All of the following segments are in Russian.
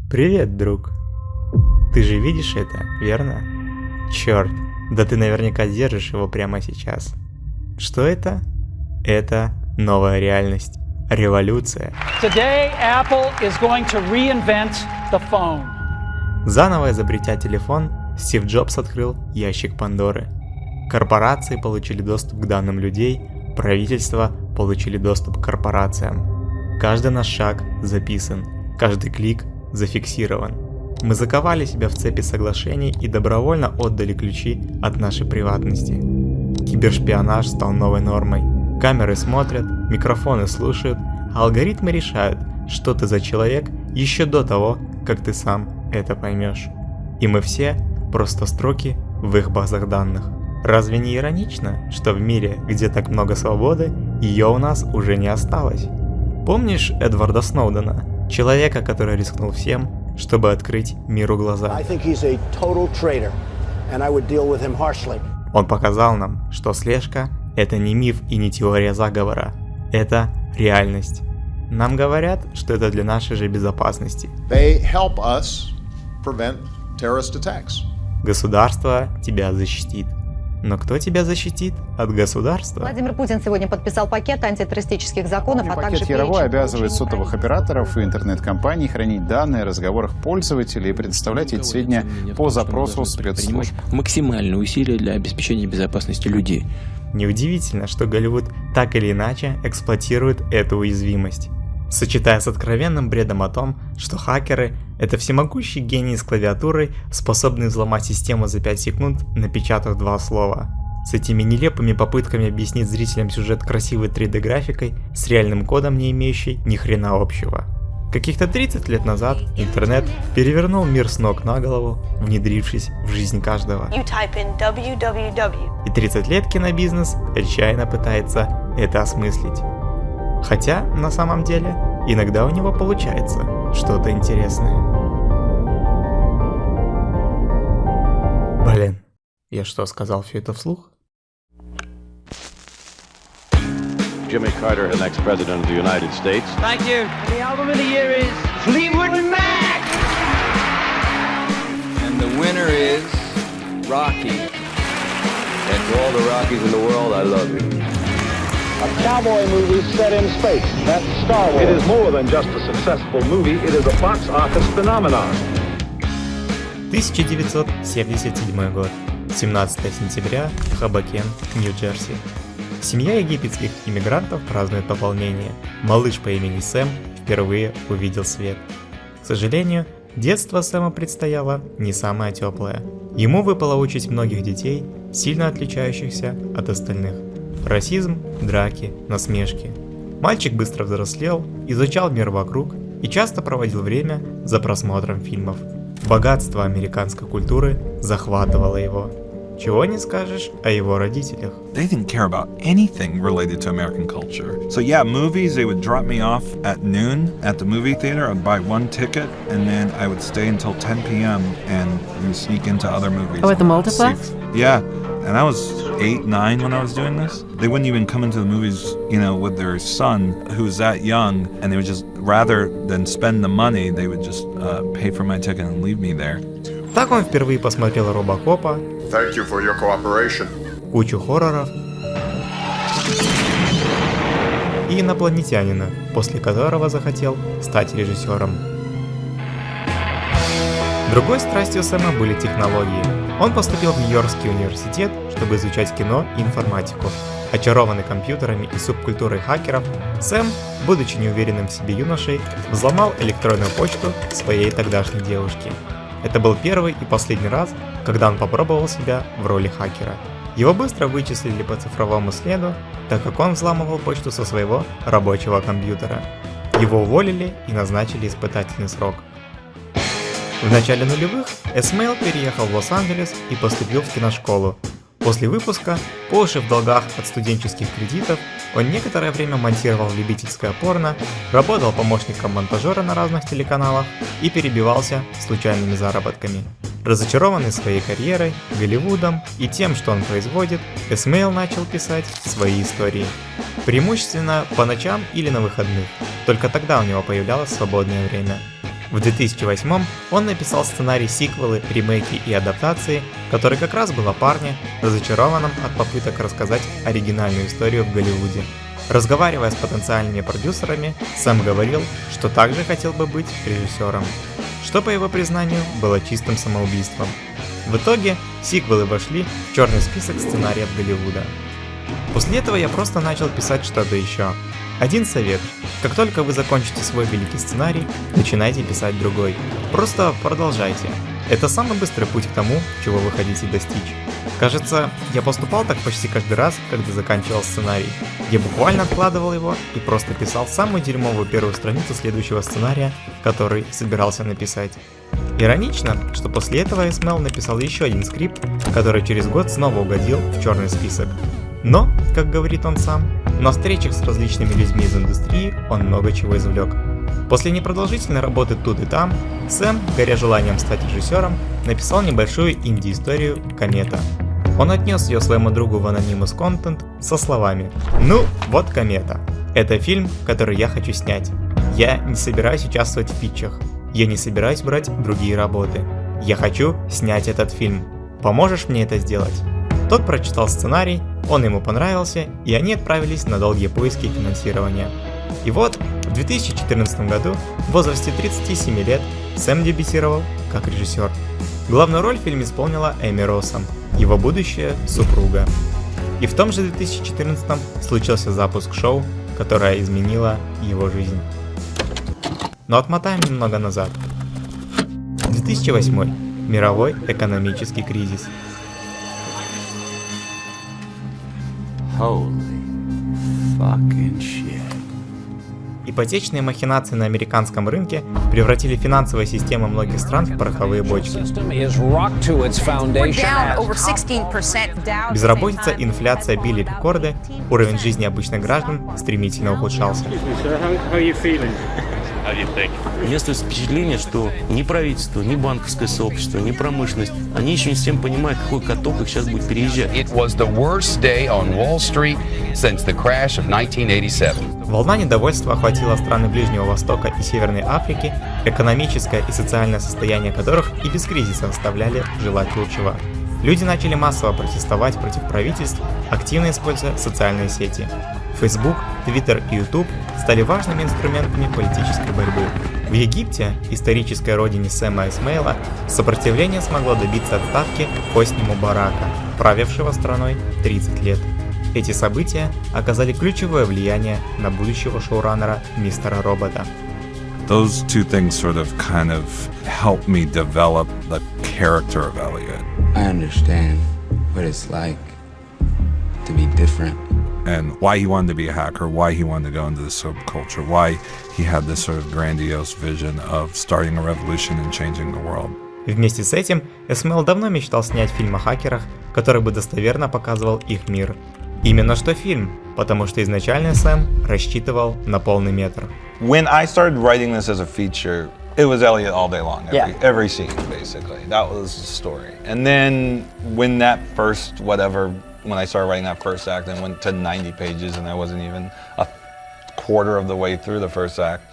Привет, друг. Ты же видишь это, верно? Черт, да ты наверняка держишь его прямо сейчас. Что это? Это новая реальность. Революция. Today, Apple is going to reinvent the phone. Заново изобретя телефон, Стив Джобс открыл ящик Пандоры. Корпорации получили доступ к данным людей, правительства получили доступ к корпорациям. Каждый наш шаг записан, каждый клик зафиксирован. Мы заковали себя в цепи соглашений и добровольно отдали ключи от нашей приватности. Кибершпионаж стал новой нормой. Камеры смотрят, микрофоны слушают, а алгоритмы решают, что ты за человек еще до того, как ты сам это поймешь. И мы все просто строки в их базах данных. Разве не иронично, что в мире, где так много свободы, ее у нас уже не осталось? Помнишь Эдварда Сноудена, человека, который рискнул всем, чтобы открыть миру глаза? Он показал нам, что слежка – это не миф и не теория заговора, это реальность. Нам говорят, что это для нашей же безопасности. Государство тебя защитит. Но кто тебя защитит от государства? Владимир Путин сегодня подписал пакет антитеррористических законов, а также пакет Яровой обязывает сотовых операторов и интернет-компаний хранить данные о разговорах пользователей и предоставлять эти сведения по запросу спецслужб. Максимальные усилия для обеспечения безопасности людей. Неудивительно, что Голливуд так или иначе эксплуатирует эту уязвимость, сочетая с откровенным бредом о том, что хакеры – это всемогущие гении с клавиатурой, способные взломать систему за 5 секунд, напечатав 2 слова. С этими нелепыми попытками объяснить зрителям сюжет красивой 3D-графикой с реальным кодом, не имеющий ни хрена общего. Каких-то 30 лет назад интернет перевернул мир с ног на голову, внедрившись в жизнь каждого. И 30 лет кинобизнес отчаянно пытается это осмыслить. Хотя, на самом деле, иногда у него получается что-то интересное. Блин, я что, сказал все это вслух? Jimmy Carter, the next president of the United States. Thank you. The album of the year is Fleetwood Mac. And the winner is Rocky. And to all the Rockies in the world, I love you. A cowboy movie set in space. That's Star Wars. It is more than just a successful movie. It is a box office phenomenon. 1977 год. 17 сентября. Хобокен, Нью-Джерси. Семья египетских иммигрантов празднует пополнение. Малыш по имени Сэм впервые увидел свет. К сожалению, детство Сэма предстояло не самое теплое. Ему выпала участь многих детей, сильно отличающихся от остальных. Расизм, драки, насмешки. Мальчик быстро взрослел, изучал мир вокруг и часто проводил время за просмотром фильмов. Богатство американской культуры захватывало его. Чего не скажешь о его родителях. They didn't care about anything related to American culture. So yeah, movies, they would drop me off at noon at the movie theater. I'd buy one ticket and then I would stay until 10 p.m. and sneak into other movies. Oh, at the multiplex? Yeah. And I was 8, 9 when I was doing this. They wouldn't even come into the movies, you know, with their son who was that young, and they would just, rather than spend the money, they would just pay for my ticket and leave me there. Так он впервые посмотрел Робокопа, Thank you for your cooperation. кучу хорроров и Инопланетянина, после которого захотел стать режиссером. Другой страстью Сэма были технологии. Он поступил в Нью-Йоркский университет, чтобы изучать кино и информатику. Очарованный компьютерами и субкультурой хакеров, Сэм, будучи неуверенным в себе юношей, взломал электронную почту своей тогдашней девушки. Это был первый и последний раз, когда он попробовал себя в роли хакера. Его быстро вычислили по цифровому следу, так как он взламывал почту со своего рабочего компьютера. Его уволили и назначили испытательный срок. В начале нулевых Эсмейл переехал в Лос-Анджелес и поступил в киношколу. После выпуска, по уши в долгах от студенческих кредитов, он некоторое время монтировал любительское порно, работал помощником монтажера на разных телеканалах и перебивался случайными заработками. Разочарованный своей карьерой, Голливудом и тем, что он производит, Эсмейл начал писать свои истории. Преимущественно по ночам или на выходных, только тогда у него появлялось свободное время. В 2008 он написал сценарий, сиквелы, ремейки и адаптации, который как раз был о парне, разочарованном от попыток рассказать оригинальную историю в Голливуде. Разговаривая с потенциальными продюсерами, Сэм говорил, что также хотел бы быть режиссером, что, по его признанию, было чистым самоубийством. В итоге сиквелы вошли в черный список сценариев Голливуда. После этого я просто начал писать что-то еще. Один совет. Как только вы закончите свой великий сценарий, начинайте писать другой. Просто продолжайте. Это самый быстрый путь к тому, чего вы хотите достичь. Кажется, я поступал так почти каждый раз, когда заканчивал сценарий. Я буквально откладывал его и просто писал самую дерьмовую первую страницу следующего сценария, который собирался написать. Иронично, что после этого СМЛ написал еще один скрипт, который через год снова угодил в черный список. Но, как говорит он сам, на встречах с различными людьми из индустрии он много чего извлек. После непродолжительной работы тут и там, Сэм, горя желанием стать режиссером, написал небольшую инди-историю «Комета». Он отнес ее своему другу в Anonymous Content со словами: «Ну, вот комета. Это фильм, который я хочу снять. Я не собираюсь участвовать в питчах. Я не собираюсь брать другие работы. Я хочу снять этот фильм. Поможешь мне это сделать?» Тот прочитал сценарий, он ему понравился, и они отправились на долгие поиски финансирования. И вот, в 2014 году, в возрасте 37 лет, Сэм дебютировал как режиссер. Главную роль в фильме исполнила Эми Россом, его будущая супруга. И в том же 2014 случился запуск шоу, которое изменило его жизнь. Но отмотаем немного назад. 2008. Мировой экономический кризис. Holy fucking shit. Ипотечные махинации на американском рынке превратили финансовые системы многих стран в пороховые бочки. Безработица и инфляция били рекорды, уровень жизни обычных граждан стремительно ухудшался. У меня остается впечатление, что ни правительство, ни банковское сообщество, ни промышленность, они еще не всем понимают, какой каток их сейчас будет переезжать. Волна недовольства охватила страны Ближнего Востока и Северной Африки, экономическое и социальное состояние которых и без кризиса оставляли желать лучшего. Люди начали массово протестовать против правительств, активно используя социальные сети. Facebook, Twitter и YouTube стали важными инструментами политической борьбы. В Египте, исторической родине Сэма Исмаила, сопротивление смогло добиться отставки Хосни Мубарака, правившего страной 30 лет. Эти события оказали ключевое влияние на будущего шоураннера Мистера Робота. Those two things sort of kind of helped me develop the character of Elliot. I understand what it's like to be different. And why he wanted to be a hacker, why he wanted to go into the subculture, why he had this sort of grandiose vision of starting a revolution and changing the world. Вместе с этим СМЛ давно мечтал снять фильм о хакерах, который бы достоверно показывал их мир. Именно что фильм, потому что изначально Сэм рассчитывал на полный метр. When I started writing this as a feature, it was Elliot all day long, every scene basically. That was the story. And then when that first when I started writing that first act and went to 90 pages and I wasn't even a quarter of the way through the first act,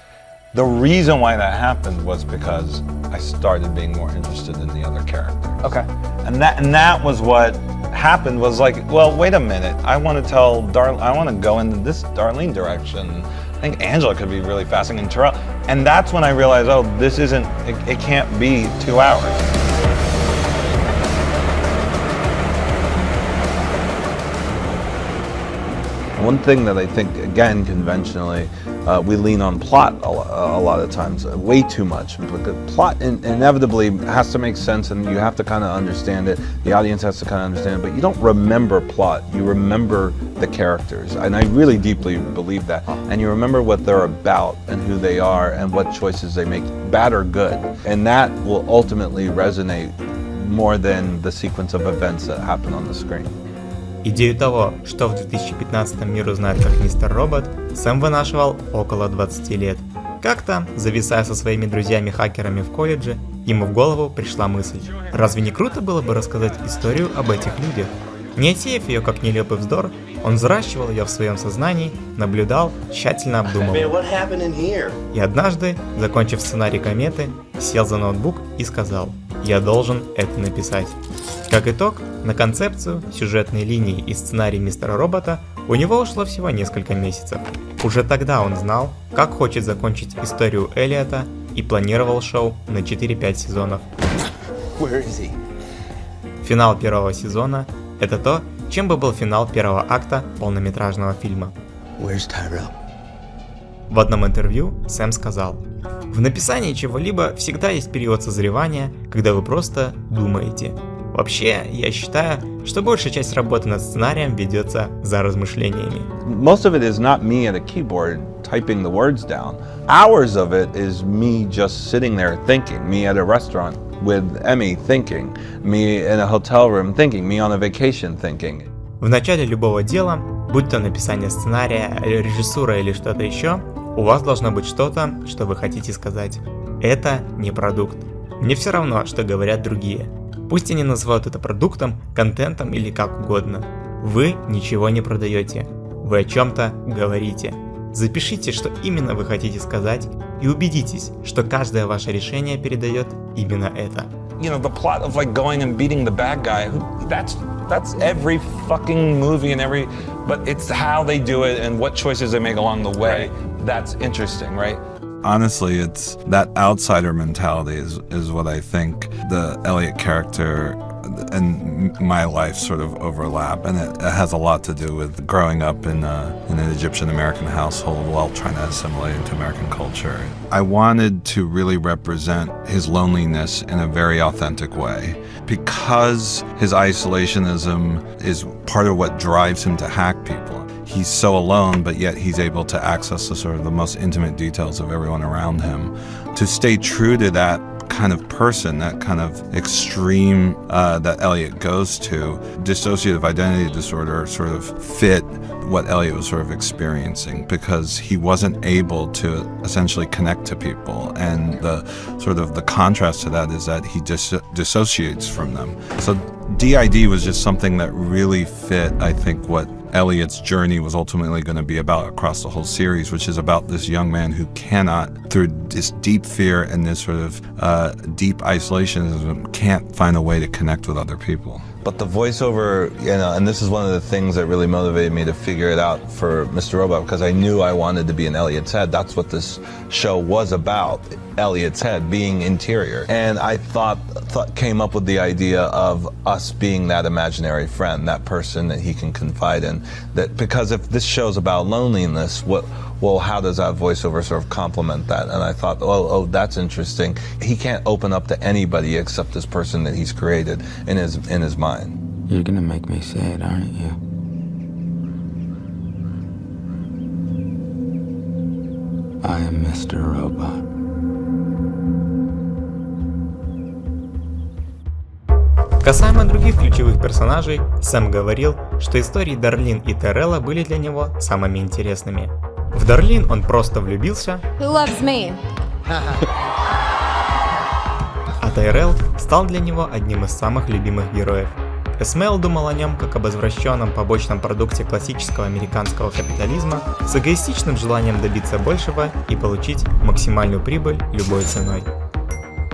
the reason why that happened was because I started being more interested in the other characters. Okay. And that was what happened, was like, well, wait a minute, I want to go in this Darlene direction. I think Angela could be really fascinating, and Terrell. And that's when I realized, oh, this isn't, it can't be 2 hours. One thing that I think, again, conventionally, we lean on plot a lot of times, way too much. But the plot inevitably has to make sense, and you have to kind of understand it. The audience has to kind of understand it, but you don't remember plot. You remember the characters, and I really deeply believe that. And you remember what they're about and who they are and what choices they make, bad or good. And that will ultimately resonate more than the sequence of events that happen on the screen. Идею того, что в 2015 мир узнает как Мистер Робот, Сэм вынашивал около 20 лет. Как-то, зависая со своими друзьями-хакерами в колледже, ему в голову пришла мысль: разве не круто было бы рассказать историю об этих людях? Не отсеяв ее как нелепый вздор, он взращивал ее в своем сознании, наблюдал, тщательно обдумывал. И однажды, закончив сценарий «Кометы», сел за ноутбук и сказал: «Я должен это написать». Как итог, на концепцию, сюжетные линии и сценарий Мистера Робота у него ушло всего несколько месяцев. Уже тогда он знал, как хочет закончить историю Эллиота и планировал шоу на 4-5 сезонов. Финал первого сезона – это то, чем бы был финал первого акта полнометражного фильма. В одном интервью Сэм сказал: «В написании чего-либо всегда есть период созревания, когда вы просто думаете. Вообще, я считаю, что большая часть работы над сценарием ведется за размышлениями». Most of it is not me at a keyboard typing the words down. Hours of it is me just sitting there thinking, me at a restaurant with Emmy thinking, me in a hotel room thinking, me on a vacation thinking. В начале любого дела, будь то написание сценария, режиссура или что-то еще, у вас должно быть что-то, что вы хотите сказать. Это не продукт. Мне все равно, что говорят другие. Пусть они называют это продуктом, контентом или как угодно. Вы ничего не продаете. Вы о чем-то говорите. Запишите, что именно вы хотите сказать, и убедитесь, что каждое ваше решение передает именно это. You know, the plot of like going and beating the bad guy, that's every fucking movie and every, but it's how they do it and what choices they make along the way. That's interesting, right? Honestly, it's that outsider mentality is what I think the Elliot character and my life sort of overlap, and it has a lot to do with growing up in an Egyptian American household while trying to assimilate into American culture. I wanted to really represent his loneliness in a very authentic way, because his isolationism is part of what drives him to hack people. He's so alone, but yet he's able to access the sort of the most intimate details of everyone around him. To stay true to that kind of person, that kind of extreme that Elliot goes to, dissociative identity disorder sort of fit what Elliot was sort of experiencing, because he wasn't able to essentially connect to people, and the sort of the contrast to that is that he dissociates from them. So DID was just something that really fit, I think, what Elliot's journey was ultimately going to be about across the whole series, which is about this young man who cannot, through this deep fear and this sort of deep isolationism, can't find a way to connect with other people. But the voiceover, you know, and this is one of the things that really motivated me to figure it out for Mr. Robot, because I knew I wanted to be in Elliot's head. That's what this show was about, Elliot's head, being interior. And I thought came up with the idea of us being that imaginary friend, that person that he can confide in. That because if this show's about loneliness, how does that voiceover sort of complement that? And I thought, oh, that's interesting. He can't open up to anybody except this person that he's created in his mind. You're gonna make me say it, aren't you? I am Mr. Robot. Касаемо других ключевых персонажей, Сэм говорил, что истории Дарлин и Террелла были для него самыми интересными. В Дарлин он просто влюбился, а Тайрелл стал для него одним из самых любимых героев. Эсмейл думал о нем как об извращенном побочном продукте классического американского капитализма с эгоистичным желанием добиться большего и получить максимальную прибыль любой ценой.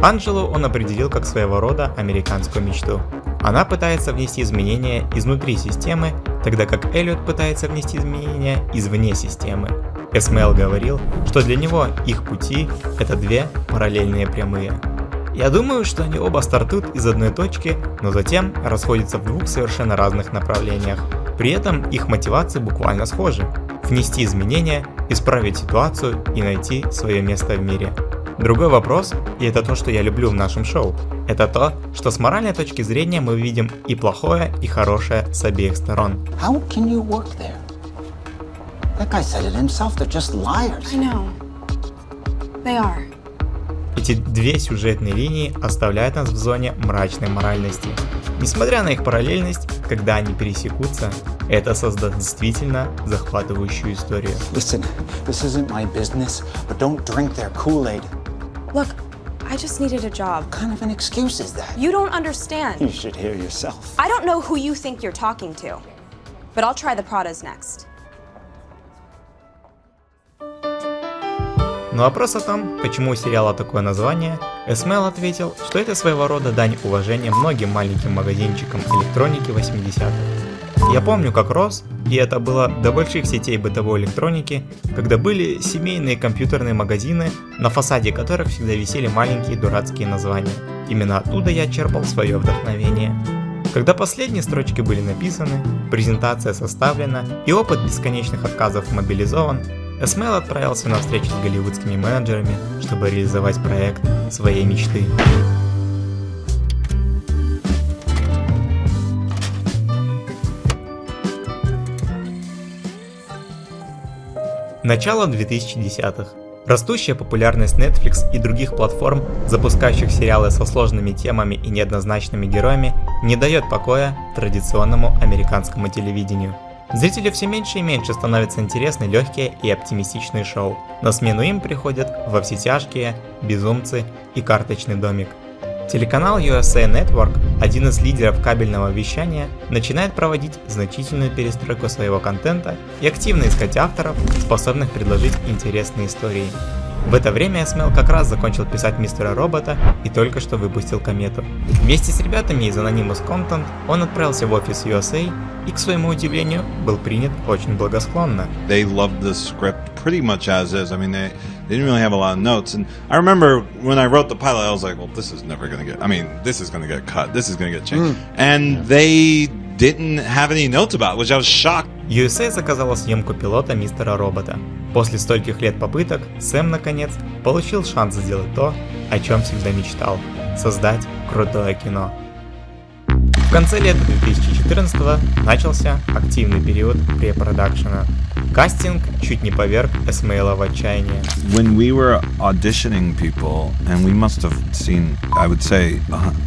Анджелу он определил как своего рода американскую мечту. Она пытается внести изменения изнутри системы, тогда как Эллиот пытается внести изменения извне системы. Эсмейл говорил, что для него их пути – это две параллельные прямые. Я думаю, что они оба стартуют из одной точки, но затем расходятся в двух совершенно разных направлениях. При этом их мотивации буквально схожи – внести изменения, исправить ситуацию и найти свое место в мире. Другой вопрос, и это то, что я люблю в нашем шоу, это то, что с моральной точки зрения мы видим и плохое, и хорошее с обеих сторон. How can you work there? That guy said it himself, they're just liars. I know. They are. Эти две сюжетные линии оставляют нас в зоне мрачной моральности. Несмотря на их параллельность, когда они пересекутся, это создаст действительно захватывающую историю. Listen, this isn't my business, but don't drink their Kool-Aid. Look, I just needed a job. What kind of an excuse is that? You don't understand. You should hear yourself. I don't know who you think you're talking to, but I'll try the Pradas next. На вопрос о том, почему у сериала такое название, Эсмэл ответил, что это своего рода дань уважения многим маленьким магазинчикам электроники 80-х. Я помню, как рос, и это было до больших сетей бытовой электроники, когда были семейные компьютерные магазины, на фасаде которых всегда висели маленькие дурацкие названия. Именно оттуда я черпал свое вдохновение. Когда последние строчки были написаны, презентация составлена и опыт бесконечных отказов мобилизован, Эсмэл отправился на встречу с голливудскими менеджерами, чтобы реализовать проект своей мечты. Начало 2010-х. Растущая популярность Netflix и других платформ, запускающих сериалы со сложными темами и неоднозначными героями, не дает покоя традиционному американскому телевидению. Зрителю все меньше и меньше становятся интересны легкие и оптимистичные шоу. На смену им приходят «Во все тяжкие», «Безумцы» и «Карточный домик». Телеканал USA Network, один из лидеров кабельного вещания, начинает проводить значительную перестройку своего контента и активно искать авторов, способных предложить интересные истории. В это время Эсмэл как раз закончил писать Мистера Робота и только что выпустил Комету. Вместе с ребятами из Anonymous Content он отправился в офис USA и, к своему удивлению, был принят очень благосклонно. They loved the script pretty much as is. I mean, they didn't really have a lot of notes. And I remember when I wrote the pilot, I was like, well, this is never going to get, I mean, this is going to get cut. This is going to get changed. And they didn't have any notes about it, which I was shocked. USA заказала съемку пилота Мистера Робота. После стольких лет попыток, Сэм, наконец, получил шанс сделать то, о чем всегда мечтал – создать крутое кино. В конце лета 2014-го начался активный период препродакшена. Кастинг чуть не поверг Эсмэла в отчаяние. When we were auditioning people, and we must have seen, I would say,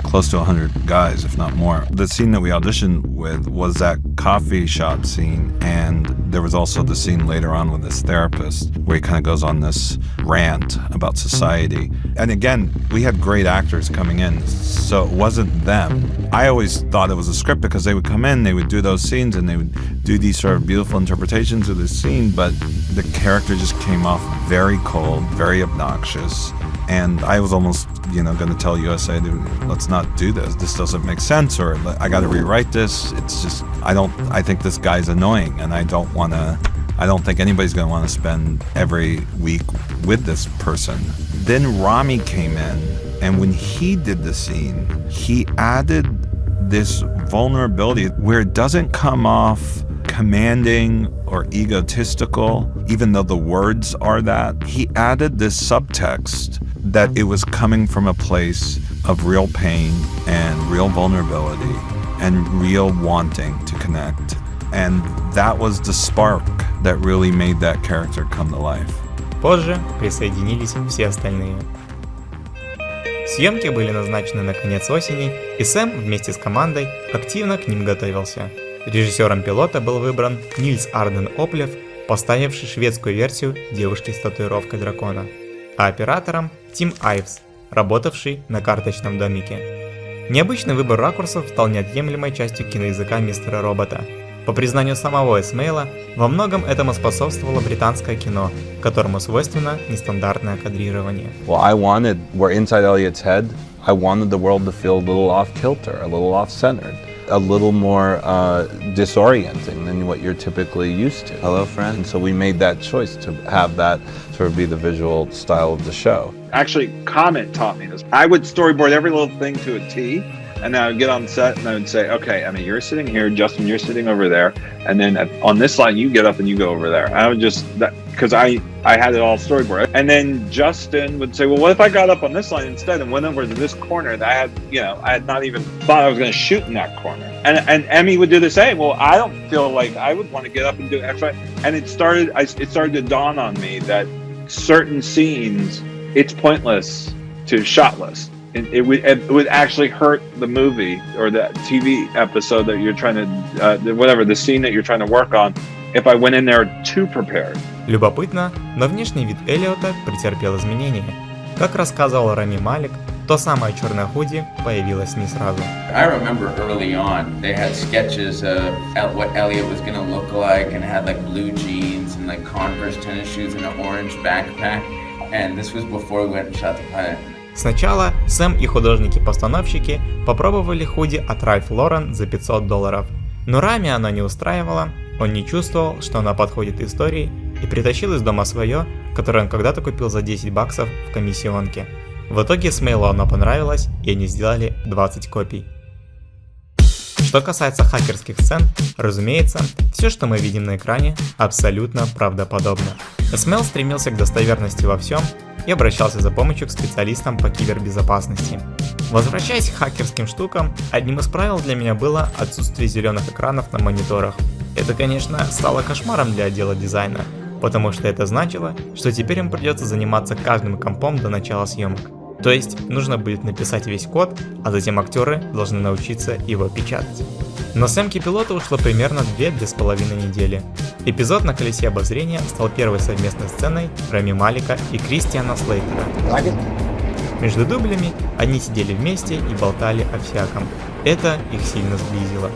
close to 100 guys, if not more. The scene that we auditioned with was that coffee shop scene, and there was also the scene later on with this therapist, where he kind of goes on this rant about society. And again, we had great actors coming in, so it wasn't them. I always thought it was a script because they would come in, they would do those scenes, and they would do these sort of beautiful interpretations of this scene, but the character just came off very cold, very obnoxious, and I was almost, going to tell USA, let's not do this. This doesn't make sense, or I got to rewrite this. It's just, I think this guy's annoying, and I don't think anybody's going to want to spend every week with this person. Then Rami came in, and when he did the scene, he added this vulnerability where it doesn't come off commanding or egotistical, even though the words are that. He added this subtext that it was coming from a place of real pain and real vulnerability and real wanting to connect. And that was the spark that really made that character come to life. Позже присоединились все остальные. Съемки были назначены на конец осени, и Сэм вместе с командой активно к ним готовился. Режиссером пилота был выбран Нильс Арден Оплев, поставивший шведскую версию «Девушки с татуировкой дракона», а оператором Тим Айвс, работавший на «Карточном домике». Необычный выбор ракурсов стал неотъемлемой частью киноязыка Мистера Робота. По признанию самого Эсмэла, во многом этому способствовало британское кино, которому свойственно нестандартное кадрирование. Well, I wanted, where inside Elliot's head, I wanted the world to feel a little off-kilter, a little off-centered, a little more disorienting than what you're typically used to. Hello, friend. And so we made that choice to have that sort of be the visual style of the show. Actually, Comet taught me this. I would storyboard every little thing to a T. And then I would get on set and I would say, okay, Emmy, you're sitting here, Justin, you're sitting over there. And then on this line, you get up and you go over there. And I would just, because I had it all storyboarded. And then Justin would say, well, what if I got up on this line instead and went over to this corner that I had not even thought I was going to shoot in that corner. And Emmy would do the same. Well, I don't feel like I would want to get up and do X, Y. And it started to dawn on me that certain scenes, it's pointless to shot list. It would actually hurt the movie or the TV episode that you're trying to, whatever, the scene that you're trying to work on, if I went in there too prepared. Любопытно, но внешний вид Эллиота претерпел изменения. Как рассказывал Рами Малик, то самое черное худи появилось не сразу. I remember early on they had sketches of what Elliot was gonna look like, and it had like blue jeans and like Converse tennis shoes and an orange backpack. And this was before we went and shot the pilot. Сначала Сэм и художники-постановщики попробовали худи от Ralph Lauren за $500, но Рами она не устраивала, он не чувствовал, что она подходит истории, и притащил из дома свое, которое он когда-то купил за $10 в комиссионке. В итоге Смейлу оно понравилось, и они сделали 20 копий. Что касается хакерских сцен, разумеется, все, что мы видим на экране, абсолютно правдоподобно. Смейл стремился к достоверности во всем и обращался за помощью к специалистам по кибербезопасности. Возвращаясь к хакерским штукам, одним из правил для меня было отсутствие зеленых экранов на мониторах. Это, конечно, стало кошмаром для отдела дизайна, потому что это значило, что теперь им придется заниматься каждым компом до начала съемок. То есть нужно будет написать весь код, а затем актеры должны научиться его печатать. На съемки пилота ушло примерно 2-2,5 недели. Эпизод на колесе обозрения стал первой совместной сценой Рами Малика и Кристиана Слейтера. Между дублями они сидели вместе и болтали о всяком. Это их сильно сблизило.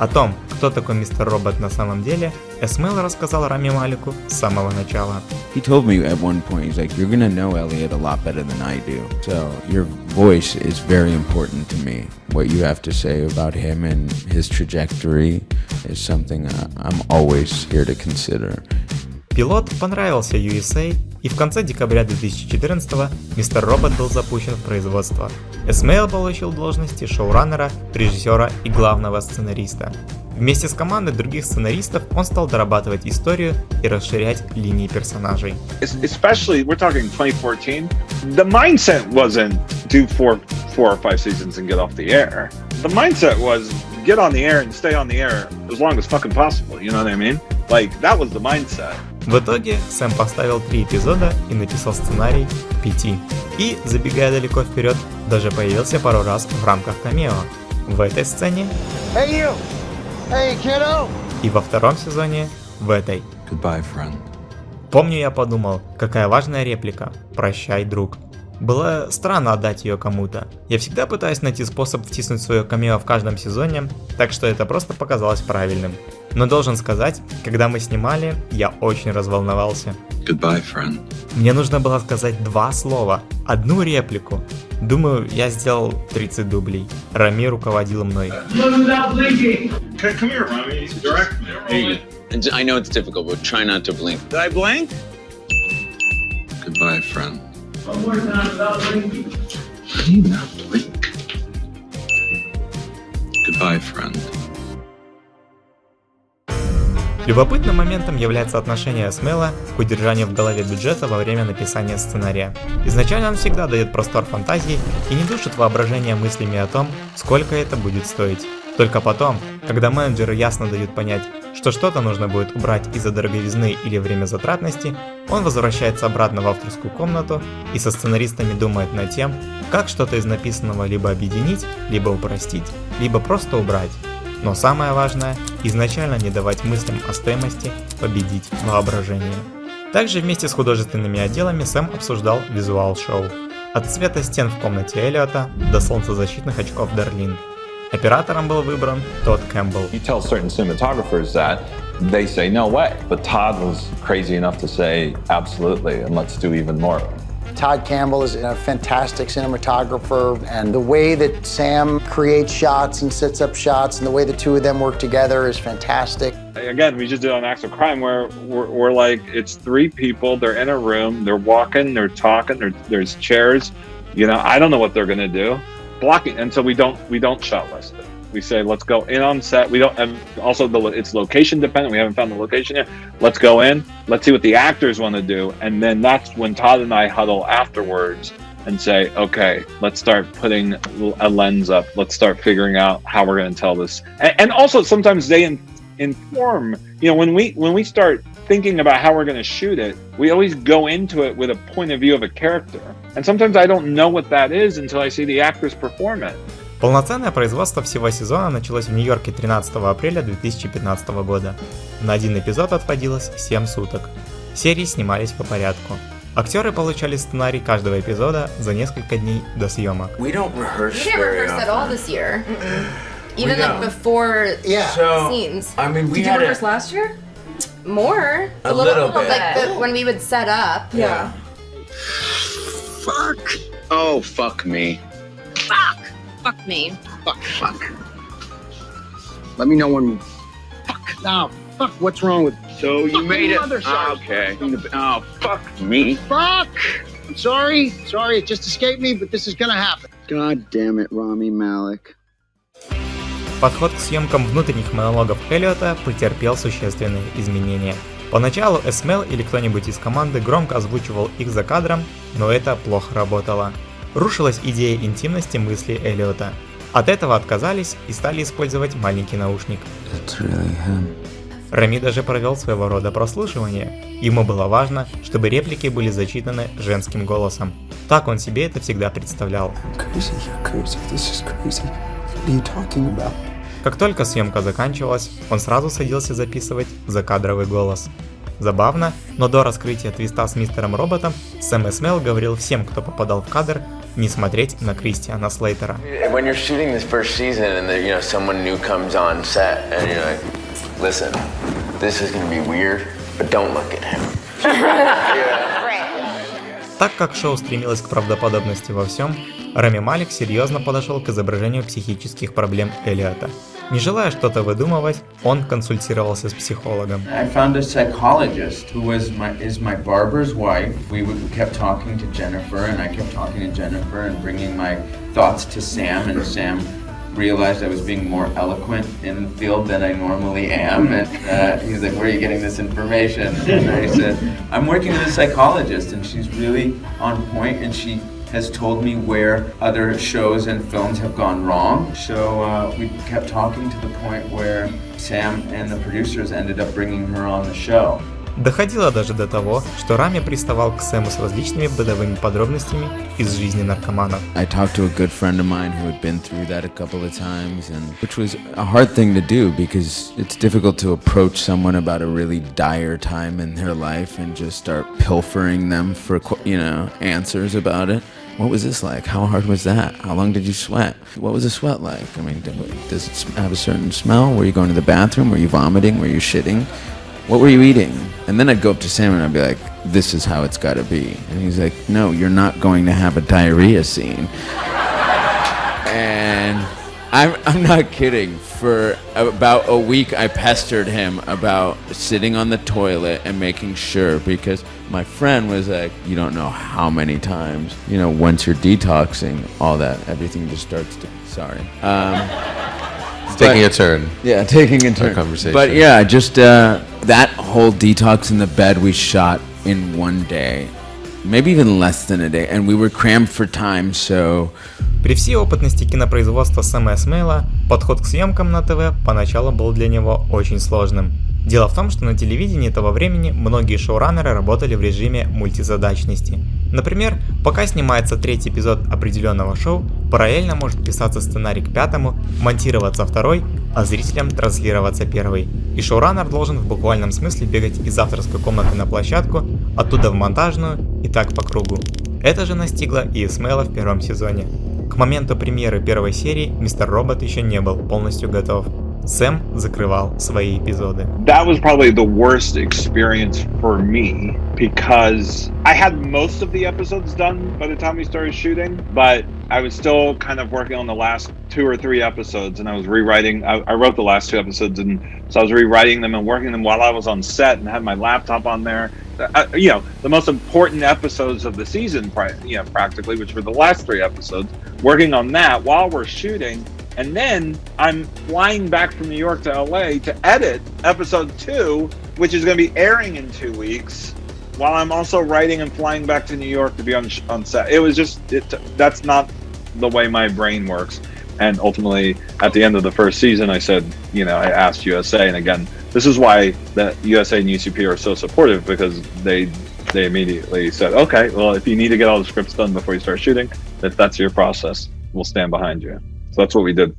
О том, кто такой мистер Робот на самом деле, Смейл рассказал Рами Малику с самого начала. He told me at one point, he's like, you're gonna know Elliot a lot better than I do. So your voice is very important to me. What you have to say about him and his trajectory is something I'm always here to consider. Пилот понравился USA, и в конце декабря 2014-го Мистер Робот был запущен в производство. Смейл получил должности шоураннера, режиссера и главного сценариста. Вместе с командой других сценаристов он стал дорабатывать историю и расширять линии персонажей. Especially, we're talking 2014, the mindset wasn't do four or five seasons and get off the air. The mindset was get on the air and stay on the air as long as fucking possible, you know what I mean? Like, that was the mindset. В итоге Сэм поставил 3 эпизода и написал сценарий 5. И, забегая далеко вперед, даже появился пару раз в рамках камео. В этой сцене и во втором сезоне в этой. Goodbye, friend. Помню, я подумал, какая важная реплика «Прощай, друг». Было странно отдать ее кому-то. Я всегда пытаюсь найти способ втиснуть свое камео в каждом сезоне, так что это просто показалось правильным. Но должен сказать, когда мы снимали, я очень разволновался. Goodbye, friend. Мне нужно было сказать 2 слова, 1 реплику. Думаю, я сделал 30 дублей. Рами руководил мной. Come here, Rami. Direct me. I know it's difficult, but try not to blink. Did I blink? Goodbye, friend. One more time without blinking. How do you not blink? Goodbye, friend. Любопытным моментом является отношение Смейла к удержанию в голове бюджета во время написания сценария. Изначально он всегда дает простор фантазии и не душит воображение мыслями о том, сколько это будет стоить. Только потом, когда менеджеры ясно дают понять, что что-то нужно будет убрать из-за дороговизны или времязатратности, он возвращается обратно в авторскую комнату и со сценаристами думает над тем, как что-то из написанного либо объединить, либо упростить, либо просто убрать. Но самое важное – изначально не давать мыслям о стоимости победить воображение. Также вместе с художественными отделами Сэм обсуждал визуал шоу. От цвета стен в комнате Эллиота до солнцезащитных очков Дарлин. Оператором был выбран Тодд Кэмпбелл. You tell certain cinematographers that, they say no way. But Todd was crazy enough to say absolutely, and let's do even more. Todd Campbell is a fantastic cinematographer, and the way that Sam creates shots and sets up shots and the way the two of them work together is fantastic. Again, we just did on Acts of Crime where we're like, it's 3 people, they're in a room, they're walking, they're talking, there's chairs. You know, I don't know what they're gonna do. Blocking, and so we don't shot list it. We say, let's go in on set. We don't, and also it's location dependent. We haven't found the location yet. Let's go in. Let's see what the actors want to do. And then that's when Todd and I huddle afterwards and say, okay, let's start putting a lens up. Let's start figuring out how we're going to tell this. And also sometimes they inform, you know, when we start thinking about how we're going to shoot it, we always go into it with a point of view of a character. And sometimes I don't know what that is until I see the actors perform it. Полноценное производство всего сезона началось в Нью-Йорке 13 апреля 2015 года. На один эпизод отводилось 7 суток. Серии снимались по порядку. Актеры получали сценарий каждого эпизода за несколько дней до съемок. We don't rehearse We didn't rehearse at all this year. Even like before scenes. I mean, we Did you had rehearse last year? More. A little bit. Like when we would set up. Yeah. Fuck. Oh, fuck me. Fuck me. Fuck. Let me know when. Fuck. No, fuck. What's wrong with. So you made it. Okay. Oh, fuck me. Fuck. I'm sorry. Sorry, it just escaped me, but this is gonna happen. God damn it, Rami Malek. Подход к съемкам внутренних монологов Эллиота претерпел существенные изменения. Поначалу Эсмел или кто-нибудь из команды громко озвучивал их за кадром, но это плохо работало. Рушилась идея интимности мысли Эллиота. От этого отказались и стали использовать маленький наушник. Рами даже провел своего рода прослушивание. Ему было важно, чтобы реплики были зачитаны женским голосом. Так он себе это всегда представлял. Как только съемка заканчивалась, он сразу садился записывать закадровый голос. Забавно, но до раскрытия твиста с мистером Роботом Сэм Эсмел говорил всем, кто попадал в кадр, не смотреть на Кристиана Слейтера. When you're shooting this first season and you know someone new comes on set and you're like, listen, this is gonna be weird, but don't look at him. Так как шоу стремилось к правдоподобности во всем, Рами Малек серьезно подошел к изображению психических проблем Эллиота. Не желая что-то выдумывать, он консультировался с психологом. I found a psychologist who is my barber's wife. We kept talking to Jennifer, and I kept talking to Jennifer and bringing my thoughts to Sam, and Sam realized I was being more eloquent in the field than I normally am, and he was like, where are you getting this information? And I said, I'm working with a psychologist, and she's really on point, and she has told me where other shows and films have gone wrong. So we kept talking to the point where Sam and the producers ended up bringing her on the show. Доходило даже до того, что Рами приставал к Сэму с различными бытовыми подробностями из жизни наркоманов. I talked to a good friend of mine who had been through that a couple of times, and which was a hard thing to do because it's difficult to approach someone about a really dire time in their life and just start pilfering them for, you know, answers about it. What was this like? How hard was that? How long did you sweat? What was the sweat like? I mean, does it have a certain smell? Were you going to the bathroom? Were you vomiting? Were you shitting? What were you eating? And then I'd go up to Sam and I'd be like, this is how it's got to be. And he's like, no, you're not going to have a diarrhea scene. And I'm not kidding. For about a week, I pestered him about sitting on the toilet and making sure, because my friend was like, you don't know how many times, you know, once you're detoxing, all that, everything just starts to, sorry. Taking a turn. Yeah, taking a turn. Our conversation. But yeah, just that whole detox in the bed we shot in one day. Maybe even less than a day. And we were crammed for time, so... При всей опытности кинопроизводства Сэма Эсмела, подход к съемкам на ТВ поначалу был для него очень сложным. Дело в том, что на телевидении того времени многие шоураннеры работали в режиме мультизадачности. Например, пока снимается третий эпизод определенного шоу, параллельно может писаться сценарий к пятому, монтироваться второй, а зрителям транслироваться первый. И шоураннер должен в буквальном смысле бегать из авторской комнаты на площадку, оттуда в монтажную и так по кругу. Это же настигло и Эсмела в первом сезоне. К моменту премьеры первой серии Мистер Робот еще не был полностью готов. Сэм закрывал свои эпизоды. That was probably the worst experience for me because I had most of the episodes done by the time we started shooting, but I was still kind of working on the last 2 or 3 episodes, and I was rewriting. I wrote the last 2 episodes, and so I was rewriting them and working them while I was on set and had my laptop on there. You know, the most important episodes of the season, you know, practically, which were the last 3 episodes, working on that while we're shooting. And then I'm flying back from New York to LA to edit episode 2, which is going to be airing in 2 weeks, while I'm also writing and flying back to New York to be on set. It was just, that's not the way my brain works. And ultimately, at the end of the first season, I said, you know, I asked USA, and again, this is why the USA and UCP are so supportive, because they immediately said, okay, well, if you need to get all the scripts done before you start shooting, if that's your process, we'll stand behind you. So that's what we did.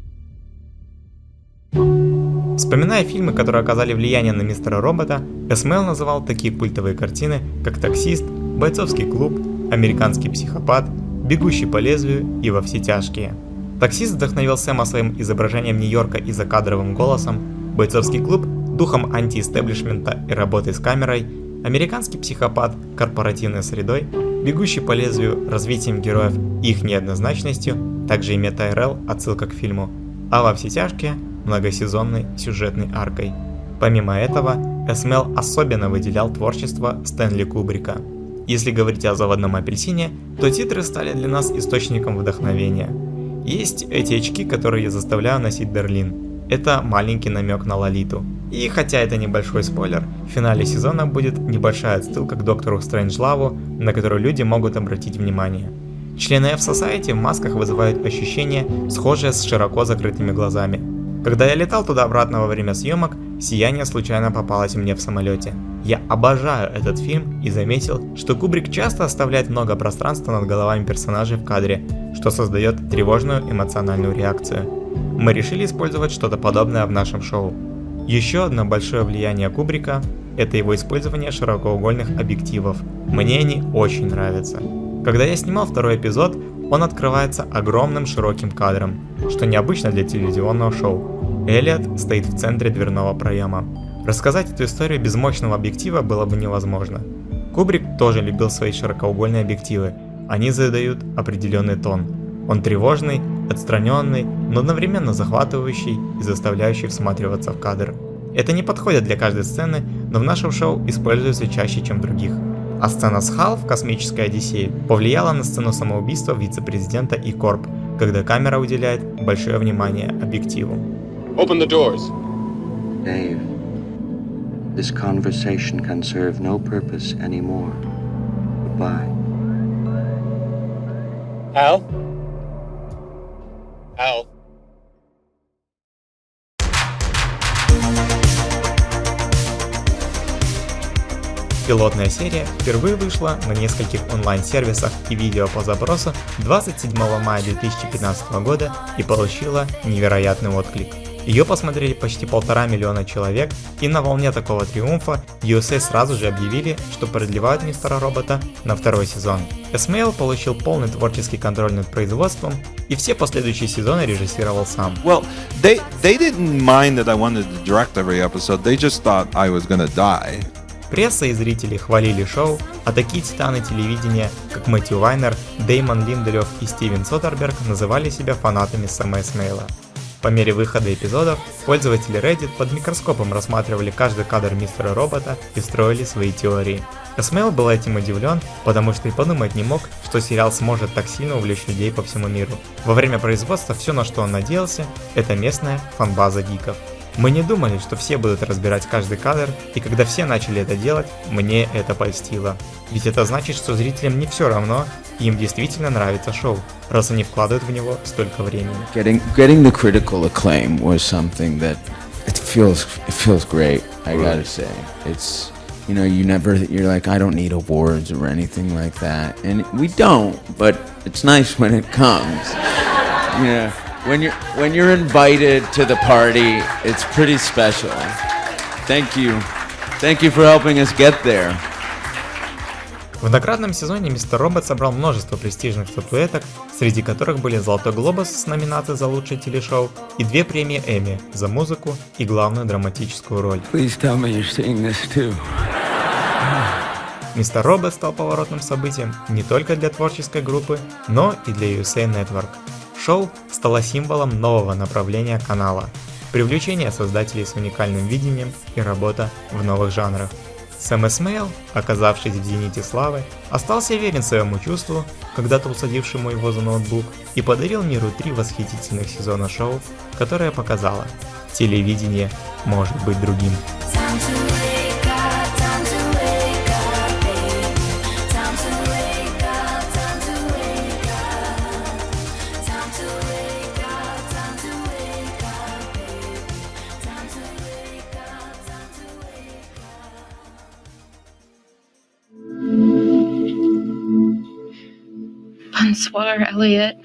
Вспоминая фильмы, которые оказали влияние на Мистера Робота, СМЛ называл такие культовые картины, как «Таксист», «Бойцовский клуб», «Американский психопат», «Бегущий по лезвию» и «Во все тяжкие». «Таксист» вдохновил Сэма своим изображением Нью-Йорка и закадровым голосом, «Бойцовский клуб» — духом анти-эстеблишмента и работой с камерой, «Американский психопат» — корпоративной средой, «Бегущий по лезвию» — развитием героев и их неоднозначностью, также и мета-РЛ — отсылка к фильму, а «Во все тяжкие» — многосезонной сюжетной аркой. Помимо этого, СМЛ особенно выделял творчество Стэнли Кубрика. Если говорить о «Заводном апельсине», то титры стали для нас источником вдохновения. Есть эти очки, которые я заставляю носить Берлин. Это маленький намек на Лолиту. И хотя это небольшой спойлер, в финале сезона будет небольшая отсылка к Доктору Стрэнджлаву, на которую люди могут обратить внимание. Члены F-Society в масках вызывают ощущение, схожее с широко закрытыми глазами. Когда я летал туда-обратно во время съемок, «Сияние» случайно попалось мне в самолете. Я обожаю этот фильм и заметил, что Кубрик часто оставляет много пространства над головами персонажей в кадре, что создает тревожную эмоциональную реакцию. Мы решили использовать что-то подобное в нашем шоу. Еще одно большое влияние Кубрика – это его использование широкоугольных объективов. Мне они очень нравятся. Когда я снимал второй эпизод, он открывается огромным широким кадром, что необычно для телевизионного шоу. Эллиот стоит в центре дверного проема. Рассказать эту историю без мощного объектива было бы невозможно. Кубрик тоже любил свои широкоугольные объективы, они задают определенный тон. Он тревожный, отстраненный, но одновременно захватывающий и заставляющий всматриваться в кадр. Это не подходит для каждой сцены, но в нашем шоу используется чаще, чем в других. А сцена с Хал в «Космической Одиссее» повлияла на сцену самоубийства вице-президента и Корп, когда камера уделяет большое внимание объективу. Open the doors. Dave, this conversation can serve no purpose anymore. Goodbye. Al? Al? Пилотная серия впервые вышла на нескольких онлайн-сервисах и видео по запросу 27 мая 2015 года и получила невероятный отклик. Ее посмотрели почти 1,5 миллиона человек, и на волне такого триумфа USA сразу же объявили, что продлевают Мистера Робота на второй сезон. СМЛ получил полный творческий контроль над производством, и все последующие сезоны режиссировал сам. Well, they didn't mind that I wanted to direct every episode. They just thought I was gonna die. Пресса и зрители хвалили шоу, а такие титаны телевидения, как Мэтью Вайнер, Дэймон Линделёв и Стивен Содерберг называли себя фанатами Сэма СМЛа. По мере выхода эпизодов, пользователи Reddit под микроскопом рассматривали каждый кадр Мистера Робота и строили свои теории. СМЛ был этим удивлен, потому что и подумать не мог, что сериал сможет так сильно увлечь людей по всему миру. Во время производства все, на что он надеялся, это местная фан-база гиков. Мы не думали, что все будут разбирать каждый кадр, и когда все начали это делать, мне это польстило. Ведь это значит, что зрителям не все равно, и им действительно нравится шоу, раз они вкладывают в него столько времени. Getting the critical acclaim was something that it feels great, I gotta say. It's, you know, you're like, I don't need awards or anything like that, and we don't, but it's nice when it comes. Yeah. When you're invited to the party, it's pretty special. Thank you for helping us get there. В наградном сезоне Мистер Робот собрал множество престижных статуэток, среди которых были Золотой глобус с номинацией за лучшее телешоу и 2 премии Эмми за музыку и главную драматическую роль. Please tell me you're seeing this too. Мистер Робот стал поворотным событием не только для творческой группы, но и для USA Network. Шоу стало символом нового направления канала, привлечения создателей с уникальным видением и работа в новых жанрах. Сэм СМЛ, оказавшись в зените славы, остался верен своему чувству, когда-то усадившему его за ноутбук, и подарил миру 3 восхитительных сезона шоу, которое показало: телевидение может быть другим. Bonsoir, Elliot.